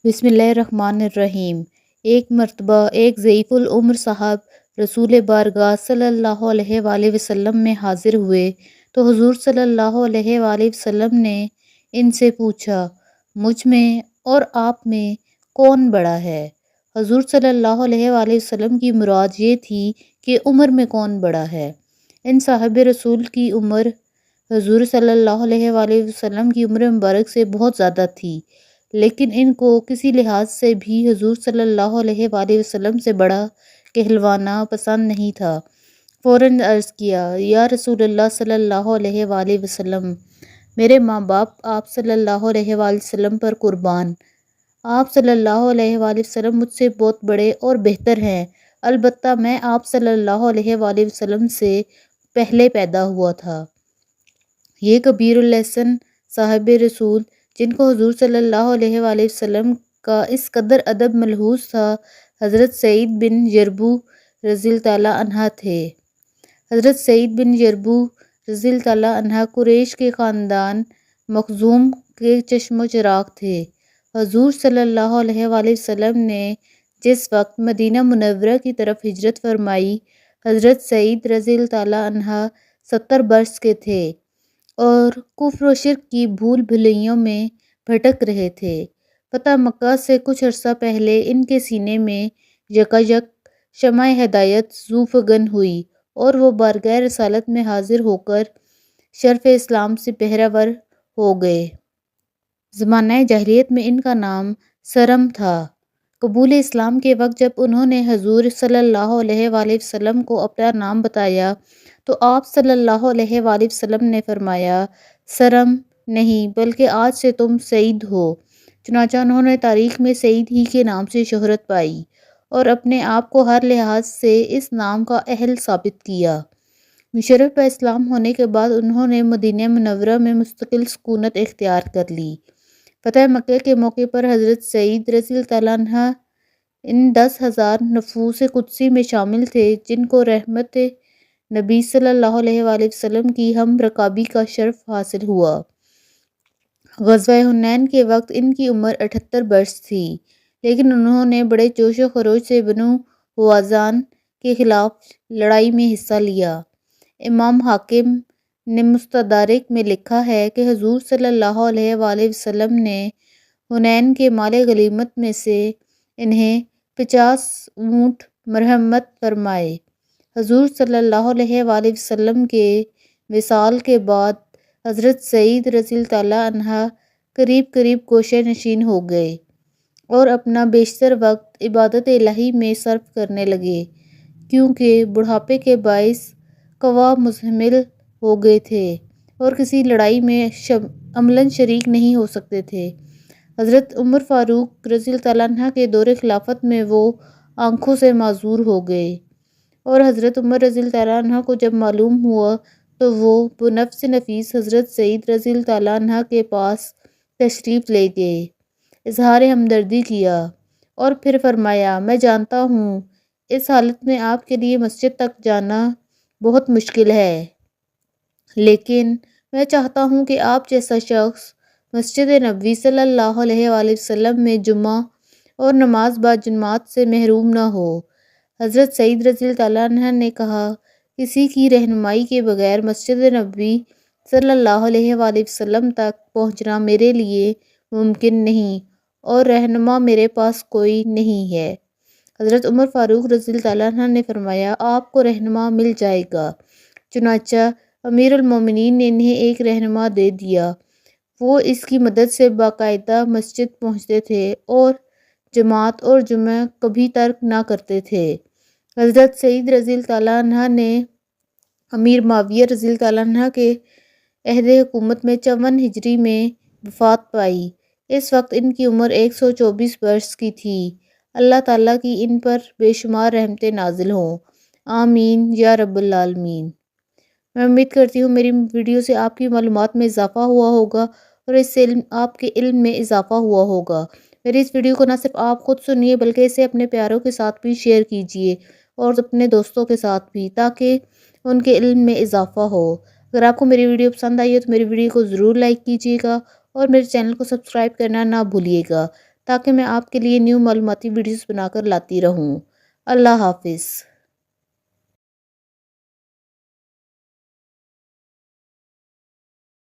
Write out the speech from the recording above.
بسم اللہ الرحمن الرحیم۔ ایک مرتبہ ایک ضعیف العمر صاحب رسول بارگاہ صلی اللہ علیہ وآلہ وسلم میں حاضر ہوئے تو حضور صلی اللہ علیہ وآلہ وسلم نے ان سے پوچھا، مجھ میں اور آپ میں کون بڑا ہے؟ حضور صلی اللہ علیہ وآلہ وسلم کی مراد یہ تھی کہ عمر میں کون بڑا ہے۔ ان صاحب رسول کی عمر حضور صلی اللہ علیہ وآلہ وسلم کی عمر مبارک سے بہت زیادہ تھی، لیکن ان کو کسی لحاظ سے بھی حضور صلی اللہ علیہ وآلہ وسلم سے بڑا کہلوانا پسند نہیں تھا۔ فوراً عرض کیا، یا رسول اللہ صلی اللہ علیہ وآلہ وسلم، میرے ماں باپ آپ صلی اللہ علیہ وآلہ وسلم پر قربان۔ آپ صلی اللہ علیہ وآلہ وسلم مجھ سے بہت بڑے اور بہتر ہیں، البتہ میں آپ صلی اللہ علیہ وآلہ وسلم سے پہلے پیدا ہوا تھا۔ یہ کبیر اللسان صاحب رسول، جن کو حضور صلی اللہ علیہ وآلہ وسلم کا اس قدر ادب ملحوظ تھا، حضرت سعید بن جربو رضی اللہ تعالیٰ عنہ تھے۔ حضرت سعید بن جربو رضی اللہ تعالیٰ عنہ قریش کے خاندان مخزوم کے چشم و چراغ تھے۔ حضور صلی اللہ علیہ وآلہ وسلم نے جس وقت مدینہ منورہ کی طرف ہجرت فرمائی، حضرت سعید رضی اللہ تعالیٰ عنہ 70 برس کے تھے اور کفر و شرک کی بھول بھلیوں میں بھٹک رہے تھے۔ فتح مکہ سے کچھ عرصہ پہلے ان کے سینے میں یکایک شمع ہدایت ذو فگن ہوئی اور وہ بارگاہ رسالت میں حاضر ہو کر شرف اسلام سے بہرہ ور ہو گئے۔ زمانہ جاہلیت میں ان کا نام سرم تھا۔ قبول اسلام کے وقت جب انہوں نے حضور صلی اللہ علیہ وآلہ وسلم کو اپنا نام بتایا تو آپ صلی اللہ علیہ وآلہ وسلم نے فرمایا، سرم نہیں بلکہ آج سے تم سعید ہو۔ چنانچہ انہوں نے تاریخ میں سعید ہی کے نام سے شہرت پائی اور اپنے آپ کو ہر لحاظ سے اس نام کا اہل ثابت کیا۔ مشرف اسلام ہونے کے بعد انہوں نے مدینہ منورہ میں مستقل سکونت اختیار کر لی۔ فتح مکہ کے موقع پر حضرت سعید رضی اللہ تعالیٰ عنہ ان 10,000 نفوس قدسی میں شامل تھے جن کو رحمت نبی صلی اللہ علیہ وآلہ وسلم کی ہم رکابی کا شرف حاصل ہوا۔ غزوہ حنین کے وقت ان کی عمر 78 برس تھی، لیکن انہوں نے بڑے جوش و خروش سے بنو حوازن کے خلاف لڑائی میں حصہ لیا۔ امام حاکم نے مستدرک میں لکھا ہے کہ حضور صلی اللہ علیہ وآلہ وسلم نے حنین کے مال غنیمت میں سے انہیں 50 اونٹ مرحمت فرمائے۔ حضور صلی اللہ علیہ وآلہ وسلم کے وصال کے بعد حضرت سعید رضی اللہ تعالیٰ عنہ قریب گوشہ نشین ہو گئے اور اپنا بیشتر وقت عبادت الہی میں صرف کرنے لگے، کیونکہ بڑھاپے کے باعث قوا مزمل ہو گئے تھے اور کسی لڑائی میں عملاً شریک نہیں ہو سکتے تھے۔ حضرت عمر فاروق رضی اللہ تعالیٰ عنہ کے دور خلافت میں وہ آنکھوں سے معذور ہو گئے اور حضرت عمر رضی اللہ تعالیٰ عنہ کو جب معلوم ہوا تو وہ بنفس نفیس حضرت سعید رضی اللہ تعالیٰ عنہ کے پاس تشریف لے گئے، اظہار ہمدردی کیا اور پھر فرمایا، میں جانتا ہوں اس حالت میں آپ کے لیے مسجد تک جانا بہت مشکل ہے، لیکن میں چاہتا ہوں کہ آپ جیسا شخص مسجد نبوی صلی اللہ علیہ وآلہ وسلم میں جمعہ اور نماز باجماعت سے محروم نہ ہو۔ حضرت سعید رضی اللہ تعالیٰ عنہ نے کہا، کسی کی رہنمائی کے بغیر مسجد نبوی صلی اللہ علیہ وآلہ وسلم تک پہنچنا میرے لیے ممکن نہیں اور رہنما میرے پاس کوئی نہیں ہے۔ حضرت عمر فاروق رضی اللہ تعالیٰ عنہ نے فرمایا، آپ کو رہنما مل جائے گا۔ چنانچہ امیر المومنین نے انہیں ایک رہنما دے دیا۔ وہ اس کی مدد سے باقاعدہ مسجد پہنچتے تھے اور جماعت اور جمعہ کبھی ترک نہ کرتے تھے۔ حضرت سعید رضی اللہ تعالیٰ عنہ نے امیر معاویہ رضی اللہ تعالیٰ عنہ کے عہد حکومت میں 54 ہجری میں وفات پائی۔ اس وقت ان کی عمر 124 برس کی تھی۔ اللہ تعالیٰ کی ان پر بے شمار رحمتیں نازل ہوں، آمین یا رب العالمین۔ میں امید کرتی ہوں میری ویڈیو سے آپ کی معلومات میں اضافہ ہوا ہوگا اور اس سے آپ کے علم میں اضافہ ہوا ہوگا۔ میری اس ویڈیو کو نہ صرف آپ خود سنیے بلکہ اسے اپنے پیاروں کے ساتھ بھی شیئر کیجیے اور اپنے دوستوں کے ساتھ بھی، تاکہ ان کے علم میں اضافہ ہو۔ اگر آپ کو میری ویڈیو پسند آئی ہے تو میری ویڈیو کو ضرور لائک کیجیے گا اور میرے چینل کو سبسکرائب کرنا نہ بھولیے گا، تاکہ میں آپ کے لیے نیو معلوماتی ویڈیوز بنا کر لاتی رہوں۔ اللہ حافظ۔